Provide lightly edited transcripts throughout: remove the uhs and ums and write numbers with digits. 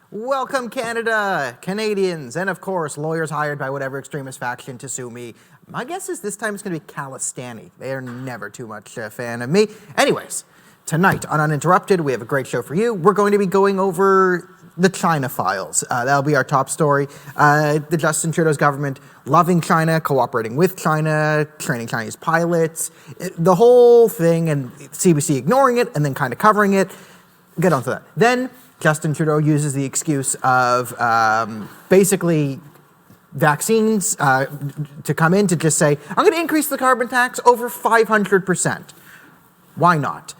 Welcome, Canada, Canadians, and of course, lawyers hired by whatever extremist faction to sue me. My guess is this time it's going to be Calistani. They are never too much a fan of me. Anyways, tonight on Uninterrupted, we have a great show for you. We're going to be going over the China files. That'll be our top story. The Justin Trudeau's government loving China, cooperating with China, training Chinese pilots, the whole thing, and CBC ignoring it and then kind of covering it. Get onto that. Then Justin Trudeau uses the excuse of basically vaccines to come in to just say, I'm going to increase the carbon tax over 500%. Why not?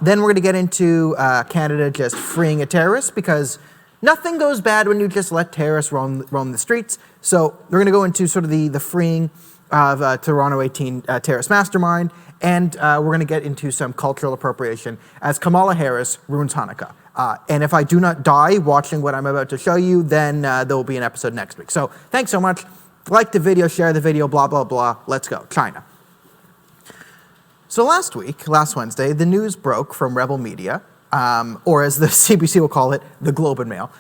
Then we're going to get into Canada just freeing a terrorist because nothing goes bad when you just let terrorists roam the streets. So we're going to go into sort of the freeing of Toronto 18 terrorist mastermind, and we're going to get into some cultural appropriation as Kamala Harris ruins Hanukkah. And if I do not die watching what I'm about to show you, then there will be an episode next week. So thanks so much. Like the video, share the video, blah, blah, blah. Let's go. China. So last Wednesday, the news broke from Rebel Media, or as the CBC will call it, the Globe and Mail.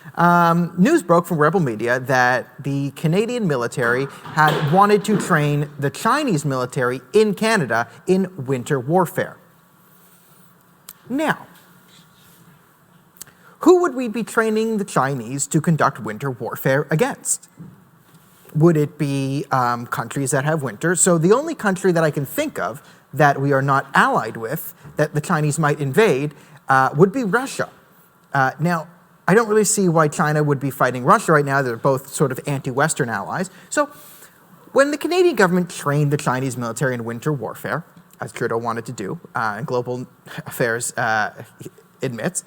News broke from Rebel Media that the Canadian military had wanted to train the Chinese military in Canada in winter warfare. Now, who would we be training the Chinese to conduct winter warfare against? Would it be countries that have winter? So the only country that I can think of that we are not allied with, that the Chinese might invade, would be Russia. Now, I don't really see why China would be fighting Russia right now. They're both sort of anti-Western allies. So when the Canadian government trained the Chinese military in winter warfare, as Trudeau wanted to do, and Global Affairs admits,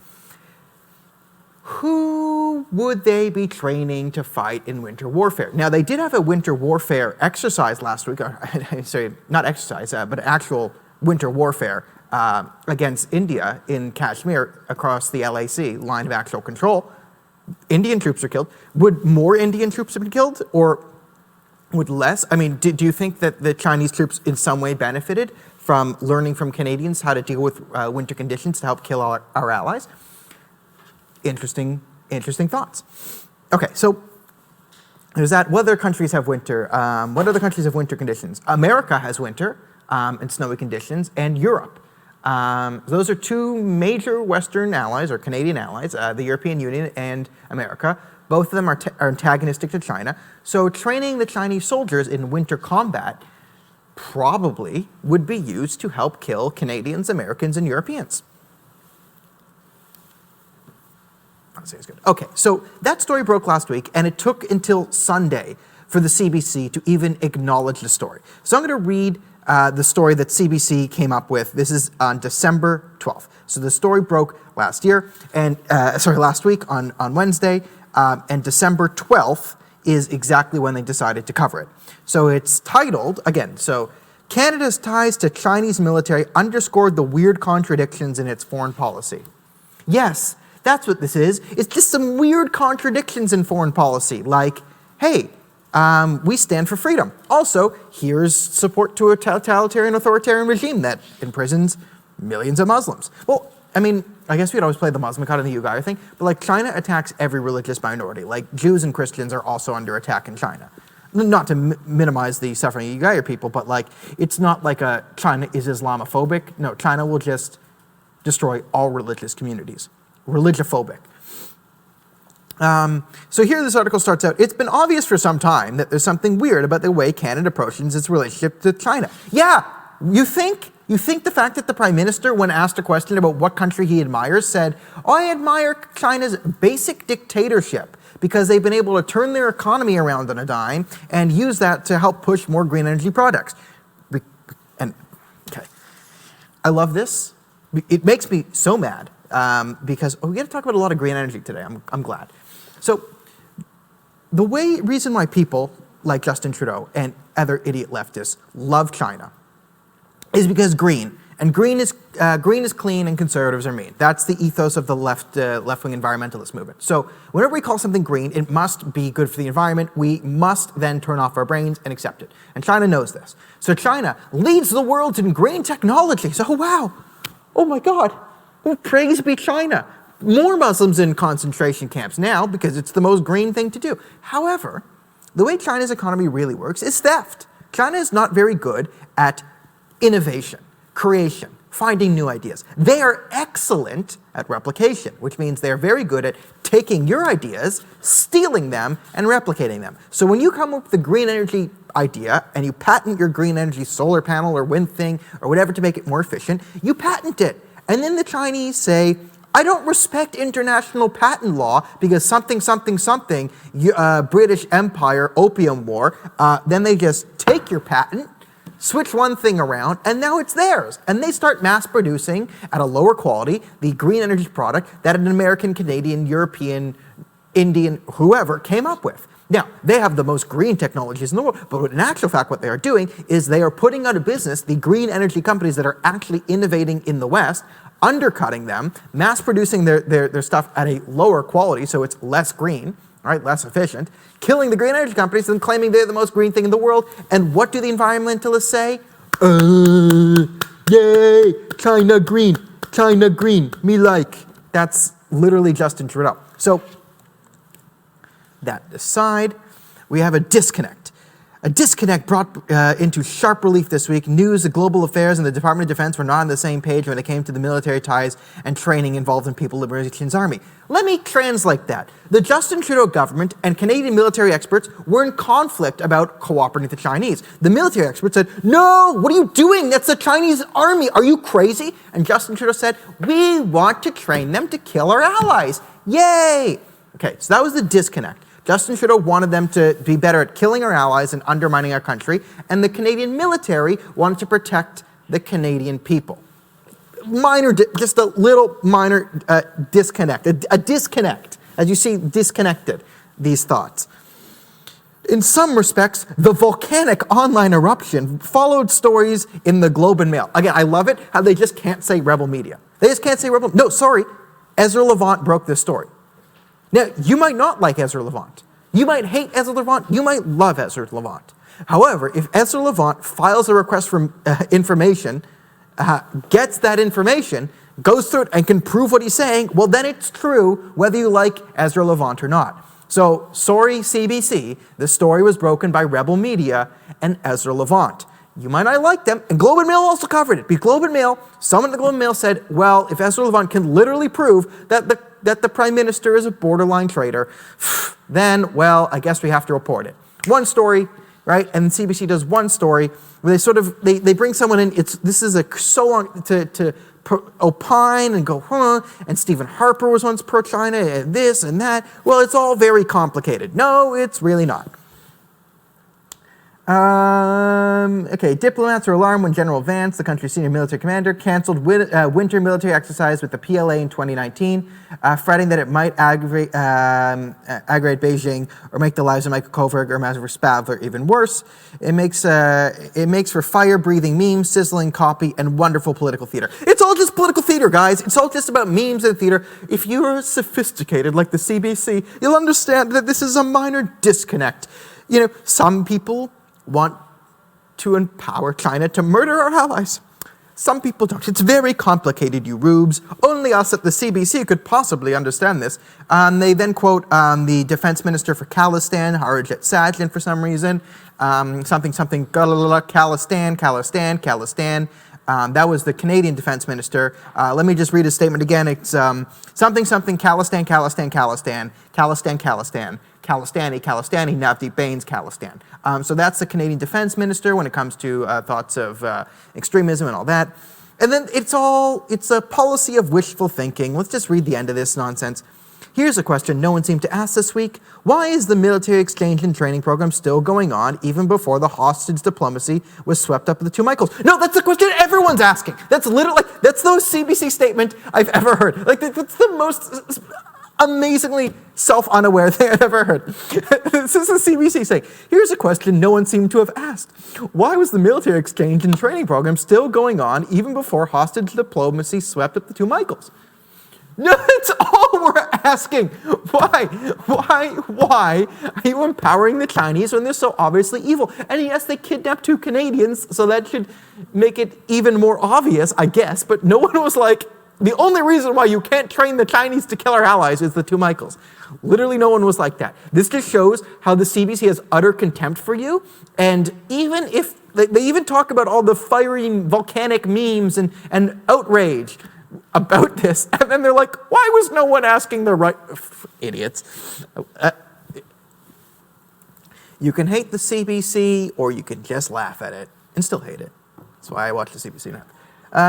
who would they be training to fight in winter warfare? Now, they did have a winter warfare exercise last week, sorry, not exercise, but actual winter warfare against India in Kashmir across the LAC, line of actual control. Indian troops are killed. Would more Indian troops have been killed, or would less? I mean, do you think that the Chinese troops in some way benefited from learning from Canadians how to deal with winter conditions to help kill our allies? Interesting thoughts. Okay, so there's that. What other countries have winter? What other countries have winter conditions? America has winter and snowy conditions, and Europe. Those are two major Western allies, or Canadian allies, the European Union and America. Both of them are antagonistic to China. So training the Chinese soldiers in winter combat probably would be used to help kill Canadians, Americans, and Europeans. Good. Okay, so that story broke last week, and it took until Sunday for the CBC to even acknowledge the story. So I'm going to read the story that CBC came up with. This is on December 12th. So the story broke last week on Wednesday, and December 12th is exactly when they decided to cover it. So it's titled, again, so Canada's ties to Chinese military underscored the weird contradictions in its foreign policy. Yes, that's what this is. It's just some weird contradictions in foreign policy, like, hey, we stand for freedom. Also, here's support to a totalitarian authoritarian regime that imprisons millions of Muslims. Well, I mean, I guess we'd always play the Muslim card in the Ugair thing, but like China attacks every religious minority. Like Jews and Christians are also under attack in China. Not to minimize the suffering of Ugair people, but like it's not like China is Islamophobic. No, China will just destroy all religious communities. Religiphobic. So here this article starts out, it's been obvious for some time that there's something weird about the way Canada approaches its relationship to China. Yeah, you think the fact that the Prime Minister, when asked a question about what country he admires, said, I admire China's basic dictatorship because they've been able to turn their economy around on a dime and use that to help push more green energy products. And, okay, I love this. It makes me so mad. Because we got to talk about a lot of green energy today. I'm glad. So the reason why people like Justin Trudeau and other idiot leftists love China is because green is clean and conservatives are mean. That's the ethos of the left-wing environmentalist movement. So whenever we call something green, it must be good for the environment. We must then turn off our brains and accept it. And China knows this. So China leads the world in green technology. So wow, oh my God. Well, praise be China. more Muslims in concentration camps now because it's the most green thing to do. However, the way China's economy really works is theft. China is not very good at innovation, creation, finding new ideas. They are excellent at replication, which means they're very good at taking your ideas, stealing them, and replicating them. So when you come up with a green energy idea and you patent your green energy solar panel or wind thing or whatever to make it more efficient, you patent it. And then the Chinese say, I don't respect international patent law because something, British Empire, Opium War, then they just take your patent, switch one thing around, and now it's theirs. And they start mass producing at a lower quality the green energy product that an American, Canadian, European, Indian, whoever came up with. Now, they have the most green technologies in the world, but in actual fact what they are doing is they are putting out of business the green energy companies that are actually innovating in the West, undercutting them, mass producing their stuff at a lower quality so it's less green, right, less efficient, killing the green energy companies and claiming they're the most green thing in the world. And what do the environmentalists say? Yay, China green, me like. That's literally Justin Trudeau. So that aside, we have a disconnect. A disconnect brought into sharp relief this week. News, the global affairs, and the Department of Defense were not on the same page when it came to the military ties and training involved in People Liberation Army. Let me translate that. The Justin Trudeau government and Canadian military experts were in conflict about cooperating with the Chinese. The military experts said, no, what are you doing? That's the Chinese army. Are you crazy? And Justin Trudeau said, we want to train them to kill our allies. Yay! Okay, so that was the disconnect. Justin Trudeau wanted them to be better at killing our allies and undermining our country, and the Canadian military wanted to protect the Canadian people. Just a little minor disconnect, a disconnect, as you see disconnected, these thoughts. In some respects, the volcanic online eruption followed stories in the Globe and Mail. Again, I love it, how they just can't say rebel media. They just can't say rebel, no, sorry, Ezra Levant broke this story. Now, you might not like Ezra Levant. You might hate Ezra Levant. You might love Ezra Levant. However, if Ezra Levant files a request for information, gets that information, goes through it, and can prove what he's saying, well, then it's true whether you like Ezra Levant or not. So, sorry, CBC, the story was broken by rebel media and Ezra Levant. You might not like them, and Globe and Mail also covered it. Because Globe and Mail, someone at the Globe and Mail said, well, if Ezra Levant can literally prove that the Prime Minister is a borderline traitor, then, well, I guess we have to report it. One story, right? And CBC does one story where they bring someone in. This is so long to opine and go, and Stephen Harper was once pro-China, and this and that. Well, it's all very complicated. No, it's really not. Okay, diplomats are alarmed when General Vance, the country's senior military commander, canceled winter military exercise with the PLA in 2019, fretting that it might aggravate Beijing or make the lives of Michael Kovrig or Master Spadler even worse. It makes for fire-breathing memes, sizzling copy, and wonderful political theater. It's all just political theater, guys. It's all just about memes and theater. If you're sophisticated like the CBC, you'll understand that this is a minor disconnect. You know, some people want to empower China to murder our allies. Some people don't. It's very complicated, you rubes. Only us at the CBC could possibly understand this. They then quote the defense minister for Khalistan, Harajit Sajjan, for some reason. Khalistan. That was the Canadian defense minister. Let me just read his statement again. It's Khalistan. Khalistani, Navdeep Bains, Khalistan. So that's the Canadian defense minister when it comes to thoughts of extremism and all that. And then it's a policy of wishful thinking. Let's just read the end of this nonsense. Here's a question no one seemed to ask this week. Why is the military exchange and training program still going on even before the hostage diplomacy was swept up with the two Michaels? No, that's the question everyone's asking. That's literally, that's the most CBC statement I've ever heard. Like, that's the most amazingly self-unaware thing I've ever heard. This is the CBC saying, here's a question no one seemed to have asked. Why was the military exchange and training program still going on even before hostage diplomacy swept up the two Michaels? No, that's all we're asking. Why are you empowering the Chinese when they're so obviously evil? And yes, they kidnapped two Canadians, so that should make it even more obvious, I guess. But no one was like, The only reason why you can't train the Chinese to kill our allies is the two Michaels. Literally no one was like that. This just shows how the CBC has utter contempt for you, and even if, they even talk about all the fiery volcanic memes and outrage about this, and then they're like, why was no one asking the right, idiots. You can hate the CBC, or you can just laugh at it and still hate it. That's why I watch the CBC now.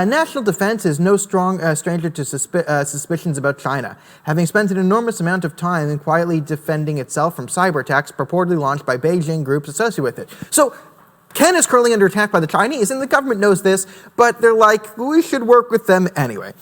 National defense is no stranger to suspicions about China, having spent an enormous amount of time in quietly defending itself from cyber attacks purportedly launched by Beijing groups associated with it. So Canada's currently under attack by the Chinese, and the government knows this, but they're like, we should work with them anyway.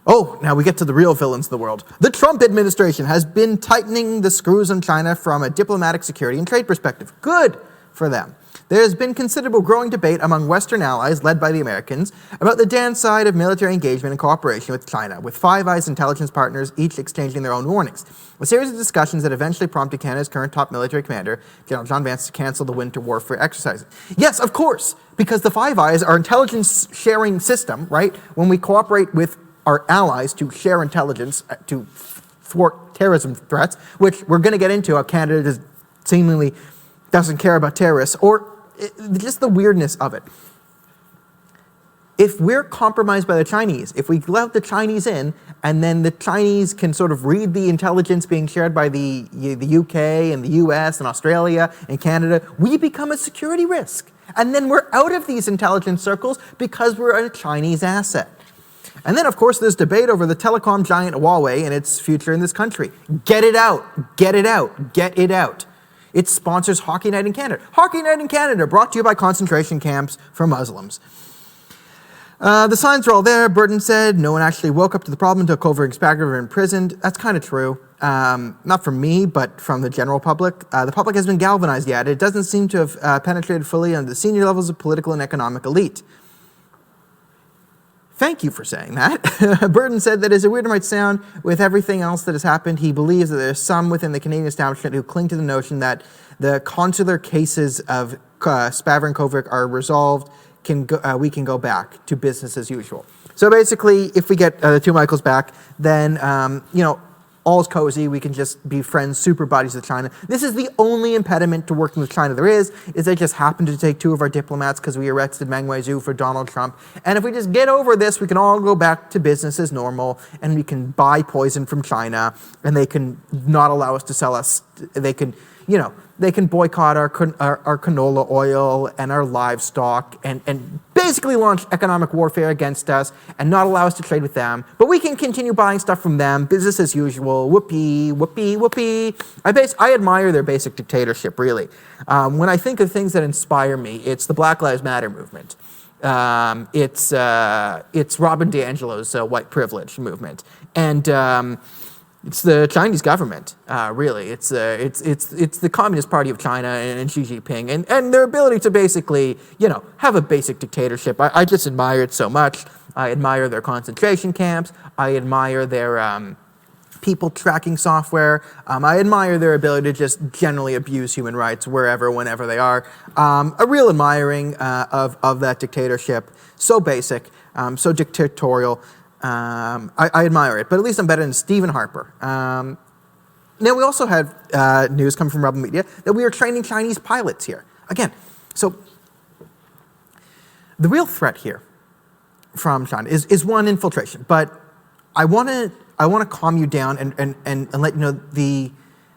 Oh, now we get to the real villains of the world. The Trump administration has been tightening the screws on China from a diplomatic, security, and trade perspective. Good for them. There has been considerable growing debate among Western allies, led by the Americans, about the downside of military engagement and cooperation with China, with Five Eyes intelligence partners each exchanging their own warnings. A series of discussions that eventually prompted Canada's current top military commander, General John Vance, to cancel the winter warfare exercises. Yes, of course, because the Five Eyes are intelligence sharing system, right? When we cooperate with our allies to share intelligence to thwart terrorism threats, which we're going to get into how Canada just seemingly doesn't care about terrorists, or just the weirdness of it. If we're compromised by the Chinese, if we let the Chinese in, and then the Chinese can sort of read the intelligence being shared by the UK and the US and Australia and Canada, we become a security risk. And then we're out of these intelligence circles because we're a Chinese asset. And then, of course, there's debate over the telecom giant Huawei and its future in this country. Get it out, get it out, get it out. It sponsors Hockey Night in Canada. Hockey Night in Canada, brought to you by concentration camps for Muslims. The signs are all there, Burton said. No one actually woke up to the problem until covert inspectors were imprisoned. That's kind of true. Not from me, but from the general public. The public has been galvanized yet. It doesn't seem to have penetrated fully on the senior levels of political and economic elite. Thank you for saying that. Burton said that as weird it might sound, with everything else that has happened, he believes that there's some within the Canadian establishment who cling to the notion that the consular cases of Spavor and Kovac are resolved, we can go back to business as usual. So basically, if we get the two Michaels back, then, all's cozy, we can just be friends, super buddies with China. This is the only impediment to working with China there is they just happen to take two of our diplomats because we arrested Meng Wanzhou for Donald Trump. And if we just get over this, we can all go back to business as normal, and we can buy poison from China, and they can not allow us to sell us, they can boycott our canola oil and our livestock and basically launch economic warfare against us and not allow us to trade with them. But we can continue buying stuff from them, business as usual, whoopee, whoopee, whoopee. I admire their basic dictatorship, really. When I think of things that inspire me, it's the Black Lives Matter movement. It's Robin DiAngelo's white privilege movement. And it's the Chinese government, really. It's the Communist Party of China and Xi Jinping and their ability to basically, have a basic dictatorship. I just admire it so much. I admire their concentration camps. I admire their people tracking software. I admire their ability to just generally abuse human rights wherever, whenever they are. A real admiring of that dictatorship. So basic, so dictatorial. I admire it, but at least I'm better than Stephen Harper. Now, we also had news coming from Rebel Media that we are training Chinese pilots here. Again, so the real threat here from China is one, infiltration. But I want to calm you down and let you know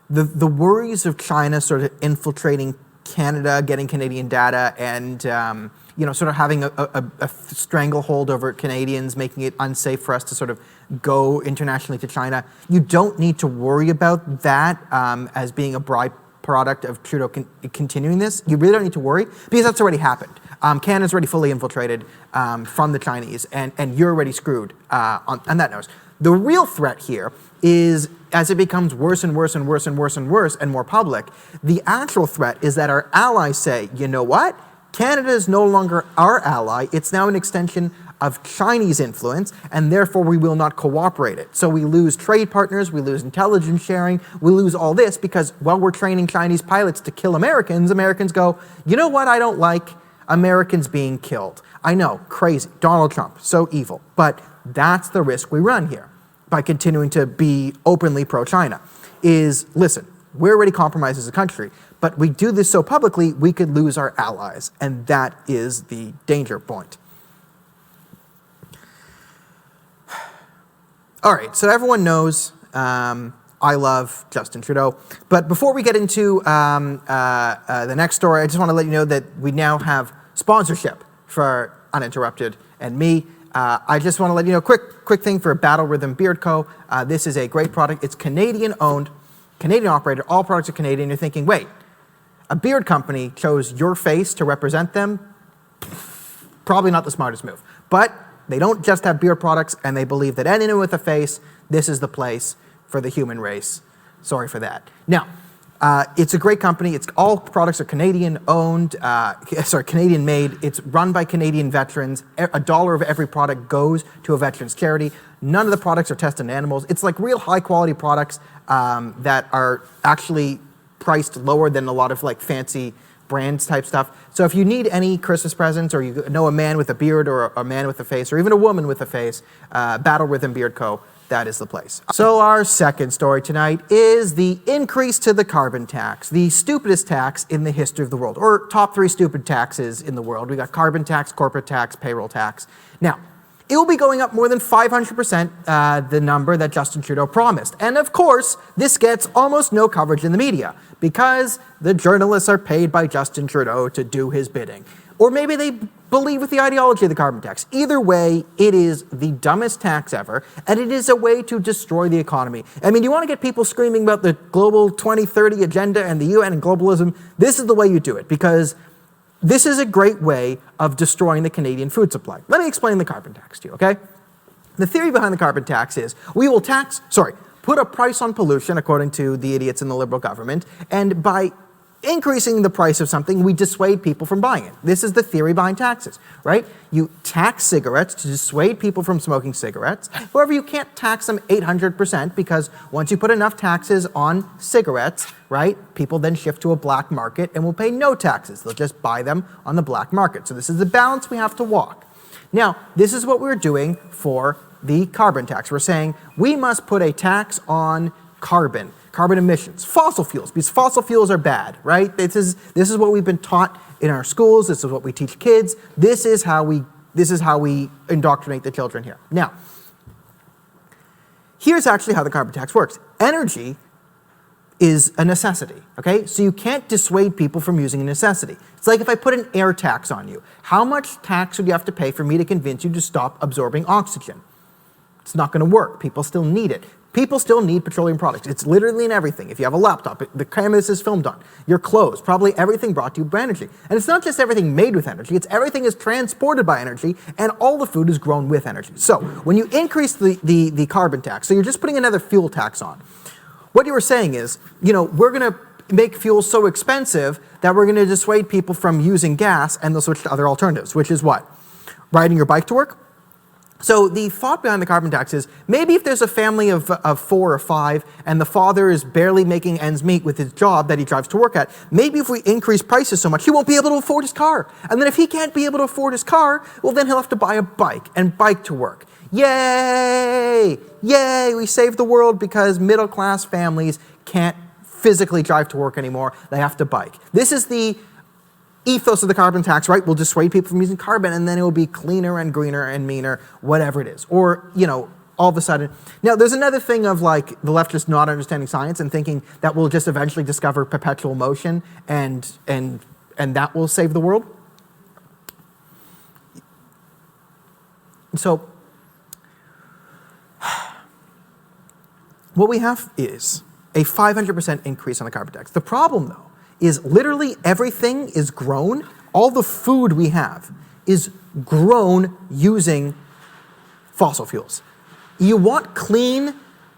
the worries of China sort of infiltrating Canada, getting Canadian data, and sort of having a stranglehold over Canadians, making it unsafe for us to sort of go internationally to China. You don't need to worry about that as being a byproduct of Trudeau continuing this. You really don't need to worry because that's already happened. Canada's already fully infiltrated from the Chinese, and you're already screwed on that note. The real threat here is as it becomes worse and worse and worse and worse and worse and more public, the actual threat is that our allies say, you know what? Canada is no longer our ally. It's now an extension of Chinese influence, and therefore we will not cooperate it. So we lose trade partners, we lose intelligence sharing, we lose all this because while we're training Chinese pilots to kill Americans, Americans go, you know what I don't like? Americans being killed. I know, crazy. Donald Trump, so evil. But that's the risk we run here by continuing to be openly pro-China. Listen, we're already compromised as a country, but we do this so publicly, we could lose our allies. And that is the danger point. All right, so everyone knows I love Justin Trudeau. But before we get into the next story, I just want to let you know that we now have sponsorship for Uninterrupted and me. I just want to let you know, quick thing for Battle Rhythm Beard Co. This is a great product. It's Canadian-owned, Canadian-operated. All products are Canadian. You're thinking, wait, a beard company chose your face to represent them? Probably not the smartest move. But they don't just have beard products, and they believe that anyone with a face, this is the place for the human race. Sorry for that. Now, it's a great company. All products are Canadian-owned, Canadian-made. It's run by Canadian veterans. $1 of every product goes to a veterans charity. None of the products are tested on animals. It's like real high-quality products that are actually priced lower than a lot of like fancy brands type stuff. So if you need any Christmas presents, or you know a man with a beard or a man with a face, or even a woman with a face, Battle Rhythm Beard Co., that is the place. So our second story tonight is the increase to the carbon tax, the stupidest tax in the history of the world, or top 3 stupid taxes in the world. We got carbon tax, corporate tax, payroll tax. Now, it will be going up more than 500%, the number that Justin Trudeau promised. And of course, this gets almost no coverage in the media because the journalists are paid by Justin Trudeau to do his bidding. Or maybe they believe with the ideology of the carbon tax. Either way, it is the dumbest tax ever, and it is a way to destroy the economy. I mean, you want to get people screaming about the global 2030 agenda and the UN and globalism, this is the way you do it, because this is a great way of destroying the Canadian food supply. Let me explain the carbon tax to you, okay? The theory behind the carbon tax is we will put a price on pollution, according to the idiots in the Liberal government, and by increasing the price of something, we dissuade people from buying it. This is the theory behind taxes, right? You tax cigarettes to dissuade people from smoking cigarettes. However, you can't tax them 800% because once you put enough taxes on cigarettes, right, people then shift to a black market and will pay no taxes. They'll just buy them on the black market. So this is the balance we have to walk. Now, this is what we're doing for the carbon tax. We're saying we must put a tax on carbon emissions, fossil fuels, because fossil fuels are bad, right? This is what we've been taught in our schools. This is what we teach kids. This is how we indoctrinate the children here. Now, here's actually how the carbon tax works. Energy is a necessity, okay? So you can't dissuade people from using a necessity. It's like if I put an air tax on you. How much tax would you have to pay for me to convince you to stop absorbing oxygen? It's not going to work. People still need it. People still need petroleum products. It's literally in everything. If you have a laptop, the camera this is filmed on, your clothes, probably everything brought to you by energy. And it's not just everything made with energy, it's everything is transported by energy, and all the food is grown with energy. So when you increase the carbon tax, so you're just putting another fuel tax on, what you were saying is, we're going to make fuel so expensive that we're going to dissuade people from using gas, and they'll switch to other alternatives, which is what? Riding your bike to work? So the thought behind the carbon tax is maybe if there's a family of 4 or 5 and the father is barely making ends meet with his job that he drives to work at, maybe if we increase prices so much, he won't be able to afford his car. And then if he can't be able to afford his car, well, then he'll have to buy a bike and bike to work. Yay! Yay! We saved the world because middle-class families can't physically drive to work anymore. They have to bike. This is the ethos of the carbon tax, right? We'll dissuade people from using carbon, and then it will be cleaner and greener and meaner, whatever it is. Or, all of a sudden. Now, there's another thing of like the left just not understanding science and thinking that we'll just eventually discover perpetual motion and that will save the world. So, what we have is a 500% increase on the carbon tax. The problem, though, is literally everything is grown. All the food we have is grown using fossil fuels. You want clean,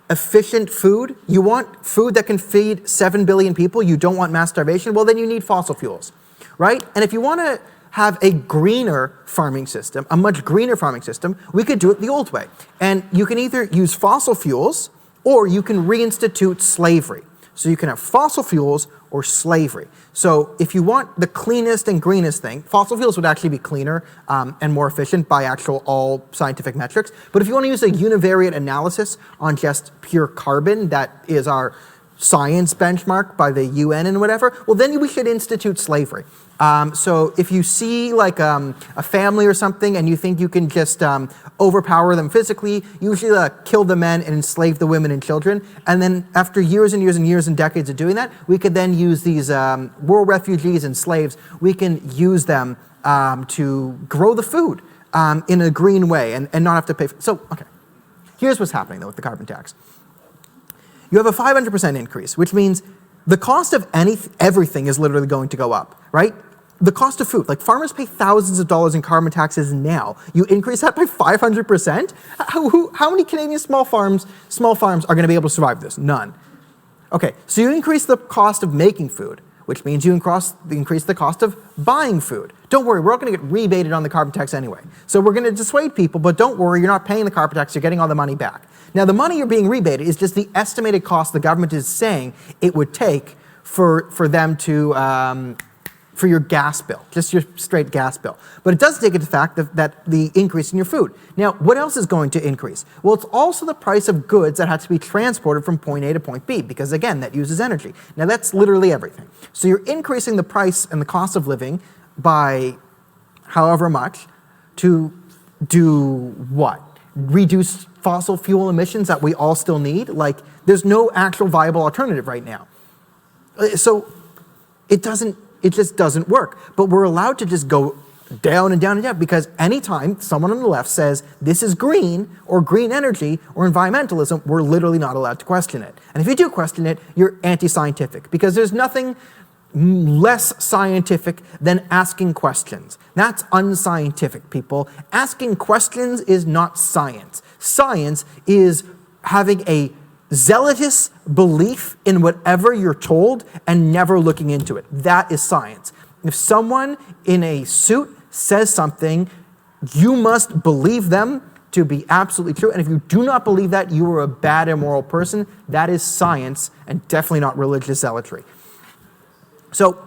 efficient food? You want food that can feed 7 billion people? You don't want mass starvation? Well, then you need fossil fuels, right? And if you want to have a greener farming system, a much greener farming system, we could do it the old way. And you can either use fossil fuels or you can reinstitute slavery. So you can have fossil fuels or slavery. So if you want the cleanest and greenest thing, fossil fuels would actually be cleaner and more efficient by actual all scientific metrics. But if you want to use a univariate analysis on just pure carbon, that is our science benchmark by the UN and whatever, well then we should institute slavery. So if you see like a family or something and you think you can just overpower them physically, usually kill the men and enslave the women and children, and then after years and years and years and decades of doing that, we could then use these war refugees and slaves, we can use them to grow the food in a green way and not have to pay for. So, okay, here's what's happening though with the carbon tax. You have a 500% increase, which means the cost of everything is literally going to go up, right? The cost of food, like farmers pay thousands of dollars in carbon taxes now. You increase that by 500%? How many Canadian small farms are going to be able to survive this? None. Okay, so you increase the cost of making food, which means you increase the cost of buying food. Don't worry, we're all going to get rebated on the carbon tax anyway. So we're going to dissuade people, but don't worry, you're not paying the carbon tax, you're getting all the money back. Now the money you're being rebated is just the estimated cost the government is saying it would take for them to, for your gas bill, just your straight gas bill. But it does take into fact that the increase in your food. Now, what else is going to increase? Well, it's also the price of goods that have to be transported from point A to point B, because again, that uses energy. Now that's literally everything. So you're increasing the price and the cost of living by however much to do what? Reduce fossil fuel emissions that we all still need? Like, there's no actual viable alternative right now. So it just doesn't work. But we're allowed to just go down and down and down, because anytime someone on the left says this is green or green energy or environmentalism, we're literally not allowed to question it. And if you do question it, you're anti-scientific, because there's nothing less scientific than asking questions. That's unscientific, people. Asking questions is not science. Science is having a zealotous belief in whatever you're told and never looking into it. That is science. If someone in a suit says something, you must believe them to be absolutely true. And if you do not believe that, you are a bad, immoral person. That is science and definitely not religious zealotry. So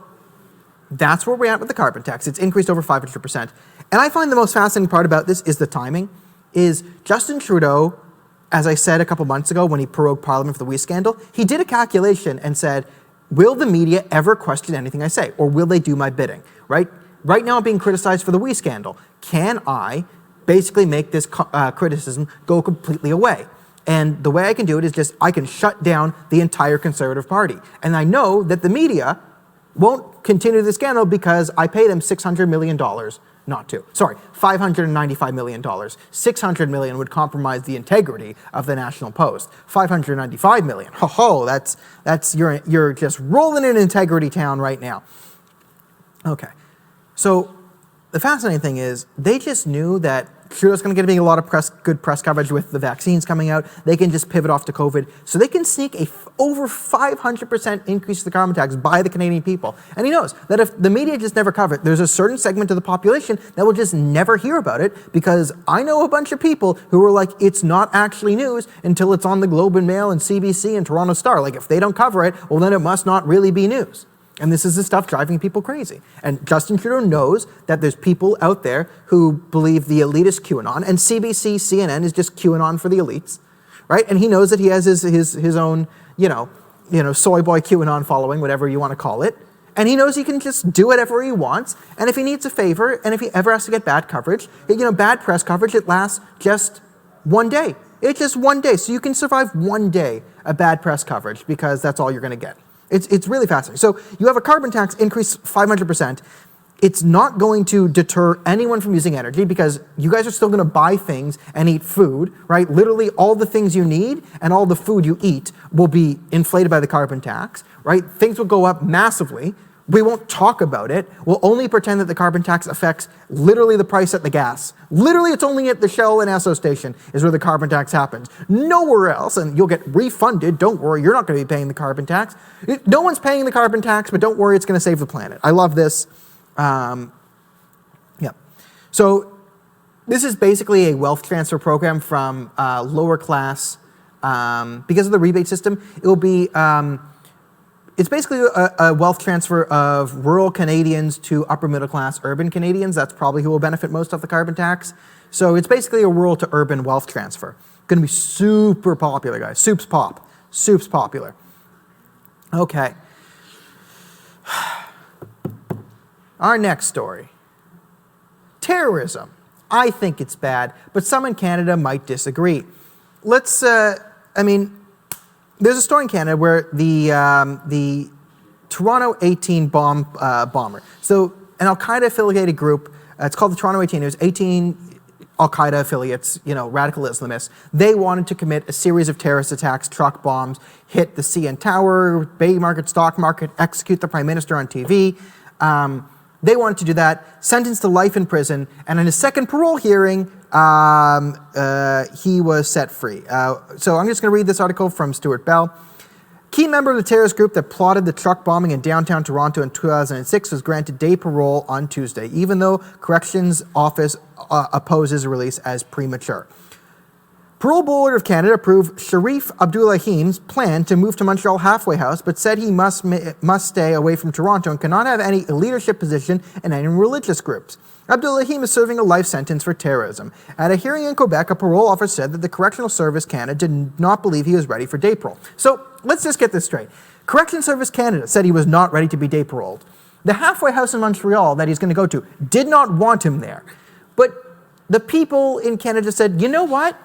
that's where we're at with the carbon tax. It's increased over 500%. And I find the most fascinating part about this is the timing. Is Justin Trudeau, as I said a couple months ago when he prorogued Parliament for the WE scandal, he did a calculation and said, will the media ever question anything I say, or will they do my bidding, right? Right now I'm being criticized for the WE scandal. Can I basically make this criticism go completely away? And the way I can do it is just, I can shut down the entire Conservative Party. And I know that the media won't continue the scandal because I pay them $600 million not to. Sorry, $595 million. $600 million would compromise the integrity of the National Post. $595 million, ho-ho, you're just rolling in integrity town right now. Okay, so the fascinating thing is they just knew that Trudeau's going to get a lot of good press coverage with the vaccines coming out. They can just pivot off to COVID. So they can sneak a over 500% increase to the carbon tax by the Canadian people. And he knows that if the media just never cover it, there's a certain segment of the population that will just never hear about it, because I know a bunch of people who are like, it's not actually news until it's on the Globe and Mail and CBC and Toronto Star. Like, if they don't cover it, well, then it must not really be news. And this is the stuff driving people crazy. And Justin Trudeau knows that there's people out there who believe the elitist QAnon, and CBC, CNN is just QAnon for the elites, right? And he knows that he has his own, you know, soy boy QAnon following, whatever you want to call it. And he knows he can just do whatever he wants. And if he needs a favor, and if he ever has to get bad coverage, bad press coverage, it lasts just one day. It's just one day. So you can survive one day of bad press coverage, because that's all you're going to get. It's really fascinating. So you have a carbon tax increase 500%. It's not going to deter anyone from using energy, because you guys are still going to buy things and eat food, right? Literally all the things you need and all the food you eat will be inflated by the carbon tax, right? Things will go up massively. We won't talk about it. We'll only pretend that the carbon tax affects literally the price at the gas. Literally, it's only at the Shell and Esso station is where the carbon tax happens. Nowhere else, and you'll get refunded. Don't worry, you're not going to be paying the carbon tax. No one's paying the carbon tax, but don't worry, it's going to save the planet. I love this. Yeah. So this is basically a wealth transfer program from lower class. Because of the rebate system, it will be it's basically a wealth transfer of rural Canadians to upper middle class urban Canadians. That's probably who will benefit most of the carbon tax. So it's basically a rural to urban wealth transfer. Going to be super popular, guys. Soup's pop. Soup's popular. Okay. Our next story. Terrorism. I think it's bad, but some in Canada might disagree. Let's, there's a story in Canada where the Toronto 18 bomber, so an Al-Qaeda affiliated group, it's called the Toronto 18, there's 18 Al-Qaeda affiliates, radical Islamists. They wanted to commit a series of terrorist attacks, truck bombs, hit the CN Tower, Bay Market, stock market, execute the Prime Minister on TV. They wanted to do that, sentenced to life in prison, and in his second parole hearing, he was set free. So I'm just going to read this article from Stuart Bell. Key member of the terrorist group that plotted the truck bombing in downtown Toronto in 2006 was granted day parole on Tuesday, even though Corrections Office opposes release as premature. Parole Board of Canada approved Sharif Abdullahim's plan to move to Montreal halfway house, but said he must stay away from Toronto and cannot have any leadership position in any religious groups. Abdullahim is serving a life sentence for terrorism. At a hearing in Quebec, a parole officer said that the Correctional Service Canada did not believe he was ready for day parole. So let's just get this straight. Correctional Service Canada said he was not ready to be day paroled. The halfway house in Montreal that he's going to go to did not want him there. But the people in Canada said, you know what?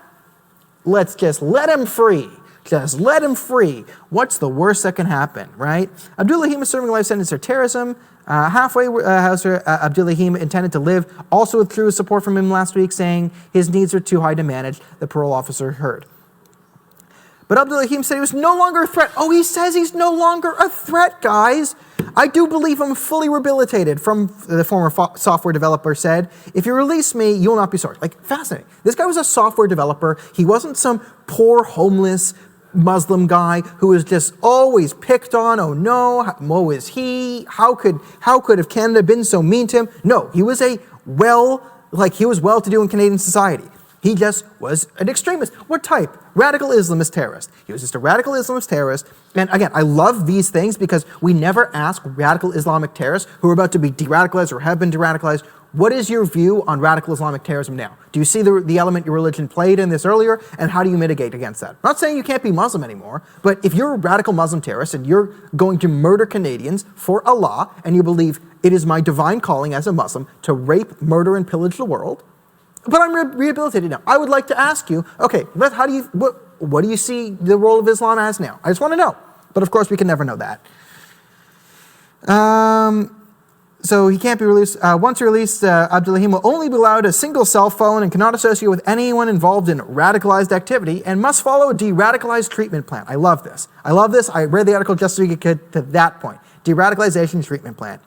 Let's just let him free. Just let him free. What's the worst that can happen, right? Abdullahim is serving a life sentence for terrorism. Halfway house Abdullahim intended to live also withdrew support from him last week, saying his needs are too high to manage, the parole officer heard. But Abdullahim said he was no longer a threat. Oh, he says he's no longer a threat, guys. I do believe I'm fully rehabilitated, from the former software developer said. If you release me, you'll not be sorry. Like, fascinating. This guy was a software developer. He wasn't some poor, homeless Muslim guy who was just always picked on. Oh no, woe is he. How could have Canada been so mean to him? No, he was well-to-do in Canadian society. He just was an extremist. What type? Radical Islamist terrorist. He was just a radical Islamist terrorist. And again, I love these things because we never ask radical Islamic terrorists who are about to be de-radicalized or have been de-radicalized, what is your view on radical Islamic terrorism now? Do you see the element your religion played in this earlier? And how do you mitigate against that? I'm not saying you can't be Muslim anymore, but if you're a radical Muslim terrorist and you're going to murder Canadians for Allah, and you believe it is my divine calling as a Muslim to rape, murder, and pillage the world, but I'm rehabilitated now. I would like to ask you, okay, what do you see the role of Islam as now? I just want to know. But of course, we can never know that. So he can't be released. Once released, Abdullahim will only be allowed a single cell phone and cannot associate with anyone involved in radicalized activity and must follow a de-radicalized treatment plan. I love this. I read the article just so we could get to that point. De-radicalization treatment plan.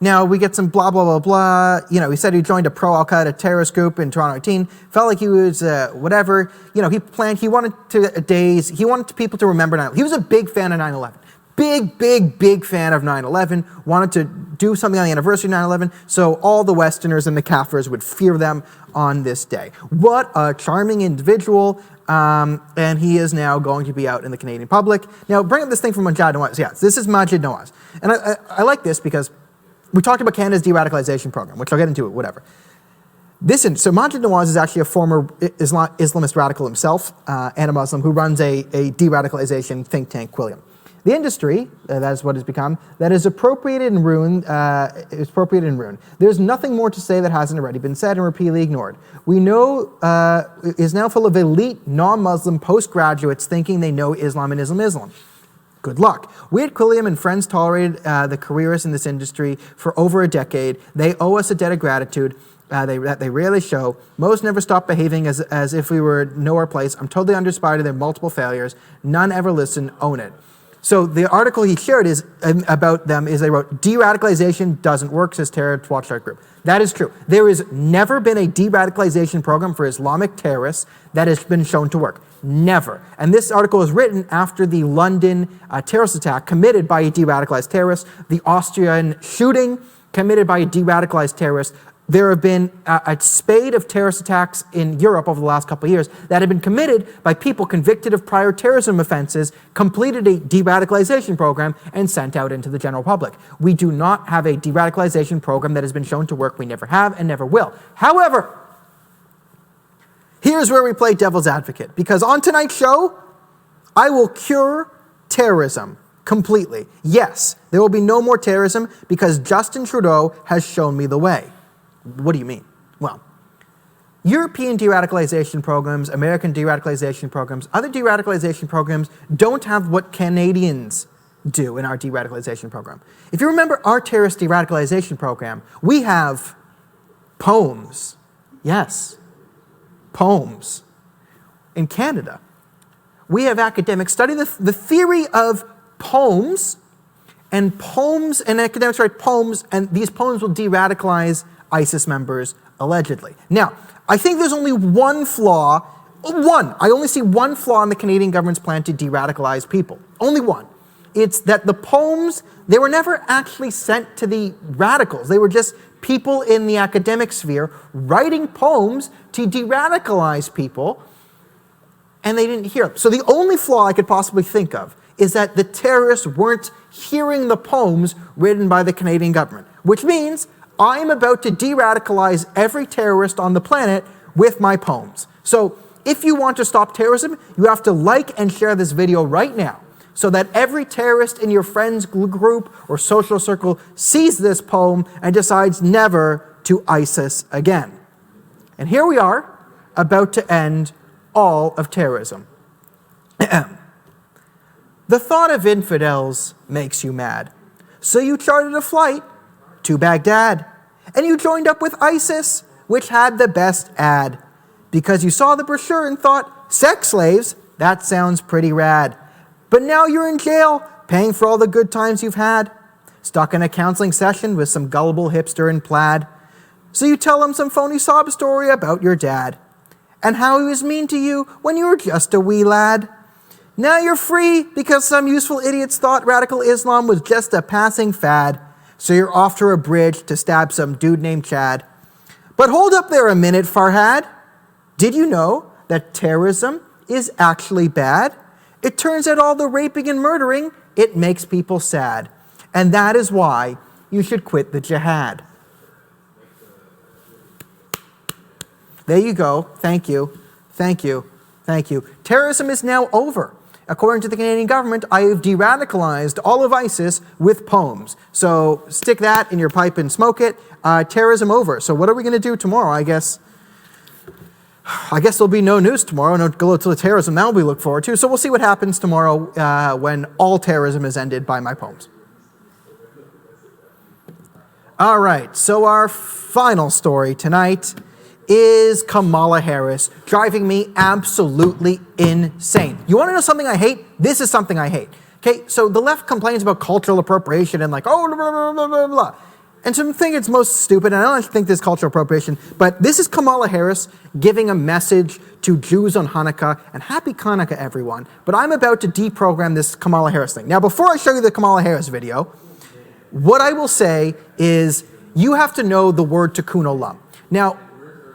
Now, we get some blah, blah, blah, blah. He said he joined a pro-Al-Qaeda terrorist group in Toronto 18. Felt like he was whatever. He wanted people to remember 9/11. He was a big fan of 9/11. Big fan of 9/11. Wanted to do something on the anniversary of 9/11 so all the Westerners and the Kafirs would fear them on this day. What a charming individual. And he is now going to be out in the Canadian public. Now, bring up this thing from Majid Nawaz. Yeah, this is Majid Nawaz. And I like this because we talked about Canada's de-radicalization program, which I'll get into, whatever. So Majid Nawaz is actually a former Islamist radical himself and a Muslim who runs a de-radicalization think tank, Quilliam. The industry, that is what it's become, that is appropriated and ruined, There's nothing more to say that hasn't already been said and repeatedly ignored. We know is now full of elite non-Muslim postgraduates thinking they know Islam and Islam. Good luck. We at Quilliam and friends tolerated the careerists in this industry for over a decade. They owe us a debt of gratitude that they rarely show. Most never stop behaving as if we know our place. I'm totally uninspired of their multiple failures. None ever listen, own it. So the article he shared about them is they wrote, de-radicalization doesn't work, says Terrorist Watchdog Group. That is true. There has never been a de-radicalization program for Islamic terrorists that has been shown to work. Never. And this article was written after the London terrorist attack committed by a de-radicalized terrorist, the Austrian shooting committed by a de-radicalized terrorist, there have been a spate of terrorist attacks in Europe over the last couple of years that have been committed by people convicted of prior terrorism offenses, completed a de-radicalization program, and sent out into the general public. We do not have a de-radicalization program that has been shown to work. We never have and never will. However, here's where we play devil's advocate, because on tonight's show, I will cure terrorism completely. Yes, there will be no more terrorism because Justin Trudeau has shown me the way. What do you mean? Well, European de-radicalization programs, American de-radicalization programs, other de-radicalization programs don't have what Canadians do in our de-radicalization program. If you remember our terrorist de-radicalization program, we have poems. Yes, poems. In Canada, we have academics study the theory of poems, and academics write poems, and these poems will de-radicalize ISIS members, allegedly. Now, I think there's only one flaw, I only see one flaw in the Canadian government's plan to de-radicalize people. Only one. It's that the poems, they were never actually sent to the radicals. They were just people in the academic sphere writing poems to de-radicalize people, and they didn't hear them. So the only flaw I could possibly think of is that the terrorists weren't hearing the poems written by the Canadian government, which means I'm about to de-radicalize every terrorist on the planet with my poems. So if you want to stop terrorism, you have to like and share this video right now so that every terrorist in your friends group or social circle sees this poem and decides never to ISIS again. And here we are, about to end all of terrorism. The thought of infidels makes you mad. So you chartered a flight to Baghdad, and you joined up with ISIS, which had the best ad, because you saw the brochure and thought, sex slaves, that sounds pretty rad. But now you're in jail, paying for all the good times you've had, stuck in a counseling session with some gullible hipster in plaid. So you tell him some phony sob story about your dad, and how he was mean to you when you were just a wee lad. Now you're free because some useful idiots thought radical Islam was just a passing fad. So you're off to a bridge to stab some dude named Chad. But hold up there a minute, Farhad. Did you know that terrorism is actually bad? It turns out all the raping and murdering, it makes people sad. And that is why you should quit the jihad. There you go. Thank you. Thank you. Thank you. Terrorism is now over. According to the Canadian government, I have de-radicalized all of ISIS with poems. So stick that in your pipe and smoke it. Terrorism over. So what are we going to do tomorrow? I guess there'll be no news tomorrow, no global terrorism. That will be looked forward to. So we'll see what happens tomorrow when all terrorism is ended by my poems. All right, so our final story tonight is Kamala Harris driving me absolutely insane. You want to know something I hate? This is something I hate. Okay, so the left complains about cultural appropriation and like, oh, blah, blah, blah, blah, blah. And some think it's most stupid, and I don't think this is cultural appropriation, but this is Kamala Harris giving a message to Jews on Hanukkah, and happy Hanukkah, everyone. But I'm about to deprogram this Kamala Harris thing. Now, before I show you the Kamala Harris video, what I will say is you have to know the word tikkun olam. Now,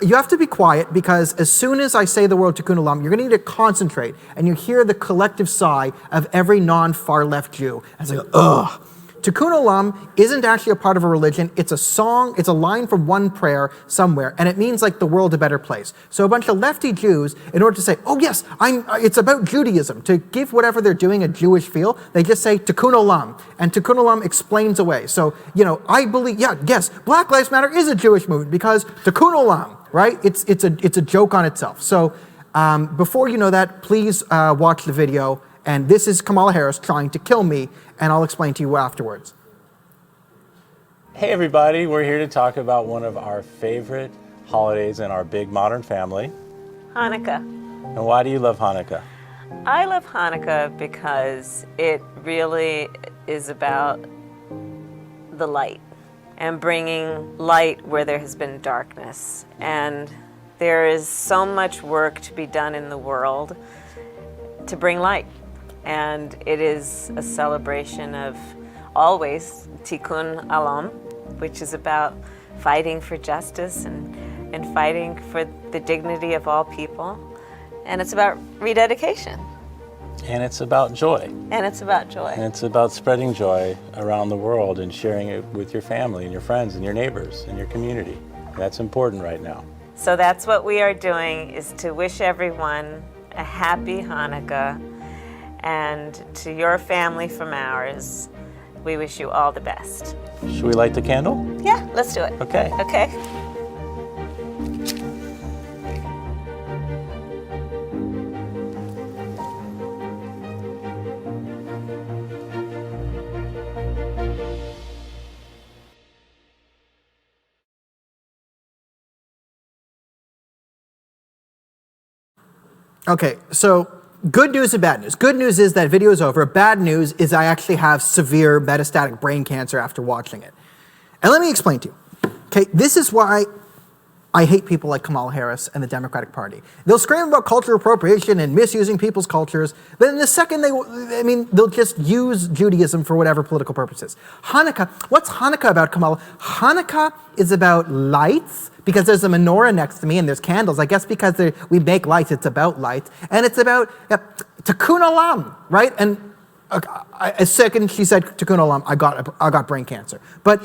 you have to be quiet because as soon as I say the word tikkun olam, you're going to need to concentrate and you hear the collective sigh of every non-far left Jew. As I go, ugh. Tikkun olam isn't actually a part of a religion. It's a song, it's a line from one prayer somewhere, and it means like the world a better place. So a bunch of lefty Jews, in order to say, oh yes, it's about Judaism, to give whatever they're doing a Jewish feel, they just say tikkun olam, and tikkun olam explains away. So, I believe, yes, Black Lives Matter is a Jewish movement because tikkun olam, right? It's a joke on itself. So before you know that, please watch the video. And this is Kamala Harris trying to kill me, and I'll explain to you afterwards. Hey everybody, we're here to talk about one of our favorite holidays in our big modern family. Hanukkah. And why do you love Hanukkah? I love Hanukkah because it really is about the light and bringing light where there has been darkness. And there is so much work to be done in the world to bring light. And it is a celebration of always tikkun olam, which is about fighting for justice and fighting for the dignity of all people. And it's about rededication. And it's about joy. And it's about joy. And it's about spreading joy around the world and sharing it with your family and your friends and your neighbors and your community. That's important right now. So that's what we are doing, is to wish everyone a happy Hanukkah. And to your family from ours, we wish you all the best. Should we light the candle? Yeah, let's do it. Okay. Okay. Okay, so good news and bad news. Good news is that video is over. Bad news is I actually have severe metastatic brain cancer after watching it. And let me explain to you. Okay, this is why I hate people like Kamala Harris and the Democratic Party. They'll scream about cultural appropriation and misusing people's cultures, but in the second they'll just use Judaism for whatever political purposes. Hanukkah, what's Hanukkah about, Kamala? Hanukkah is about lights, because there's a menorah next to me and there's candles. I guess because we make lights, it's about lights. And it's about tikkun olam, right? And a second she said tikkun olam, I got brain cancer. But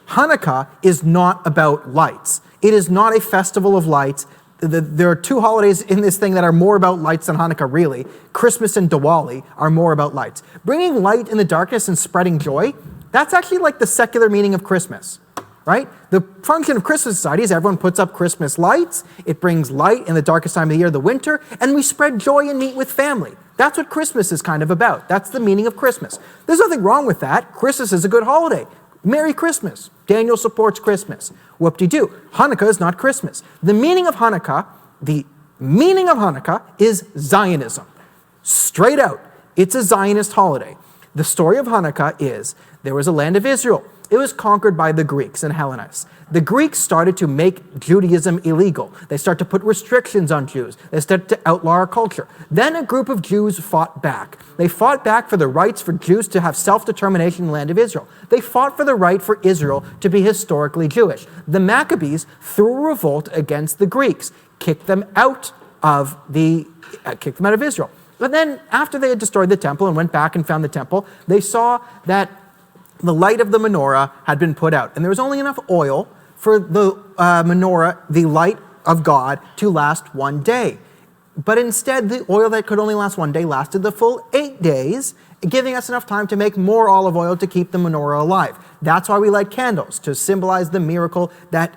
Hanukkah is not about lights. It is not a festival of lights. There are two holidays in this thing that are more about lights than Hanukkah, really. Christmas and Diwali are more about lights. Bringing light in the darkness and spreading joy, that's actually like the secular meaning of Christmas, right? The function of Christmas society is everyone puts up Christmas lights, it brings light in the darkest time of the year, the winter, and we spread joy and meet with family. That's what Christmas is kind of about. That's the meaning of Christmas. There's nothing wrong with that. Christmas is a good holiday. Merry Christmas. Daniel supports Christmas. Whoop-de-doo. Hanukkah is not Christmas. The meaning of Hanukkah is Zionism. Straight out. It's a Zionist holiday. The story of Hanukkah is there was a land of Israel. It was conquered by the Greeks and Hellenists. The Greeks started to make Judaism illegal. They started to put restrictions on Jews. They started to outlaw our culture. Then a group of Jews fought back. They fought back for the rights for Jews to have self-determination in the land of Israel. They fought for the right for Israel to be historically Jewish. The Maccabees threw a revolt against the Greeks, kicked them out of Israel. But then after they had destroyed the temple and went back and found the temple, they saw that the light of the menorah had been put out, and there was only enough oil for the menorah, the light of God, to last one day. But instead, the oil that could only last one day lasted the full 8 days, giving us enough time to make more olive oil to keep the menorah alive. That's why we light candles, to symbolize the miracle that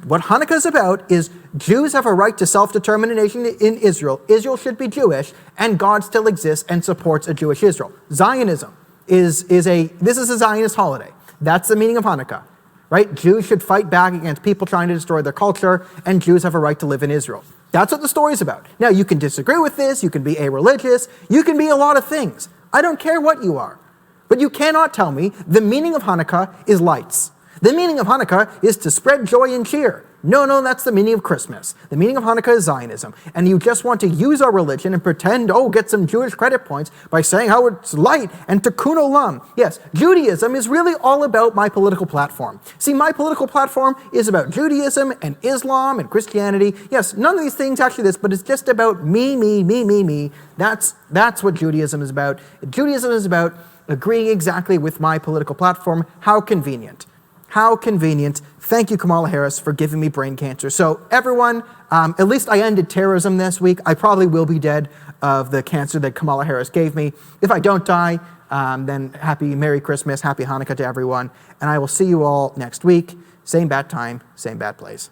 what Hanukkah is about is Jews have a right to self-determination in Israel. Israel should be Jewish, and God still exists and supports a Jewish Israel. Zionism this is a Zionist holiday. That's the meaning of Hanukkah, right? Jews should fight back against people trying to destroy their culture, and Jews have a right to live in Israel. That's what the story's about. Now, you can disagree with this, you can be a-religious, you can be a lot of things. I don't care what you are. But you cannot tell me the meaning of Hanukkah is lights. The meaning of Hanukkah is to spread joy and cheer. No, that's the meaning of Christmas. The meaning of Hanukkah is Zionism. And you just want to use our religion and pretend, get some Jewish credit points by saying how it's light and tikkun olam. Yes, Judaism is really all about my political platform. See, my political platform is about Judaism and Islam and Christianity. Yes, none of these things actually this, but it's just about me. That's what Judaism is about. Judaism is about agreeing exactly with my political platform. How convenient. How convenient. Thank you, Kamala Harris, for giving me brain cancer. So everyone, at least I ended terrorism this week. I probably will be dead of the cancer that Kamala Harris gave me. If I don't die, then Merry Christmas, Happy Hanukkah to everyone. And I will see you all next week. Same bad time, same bad place.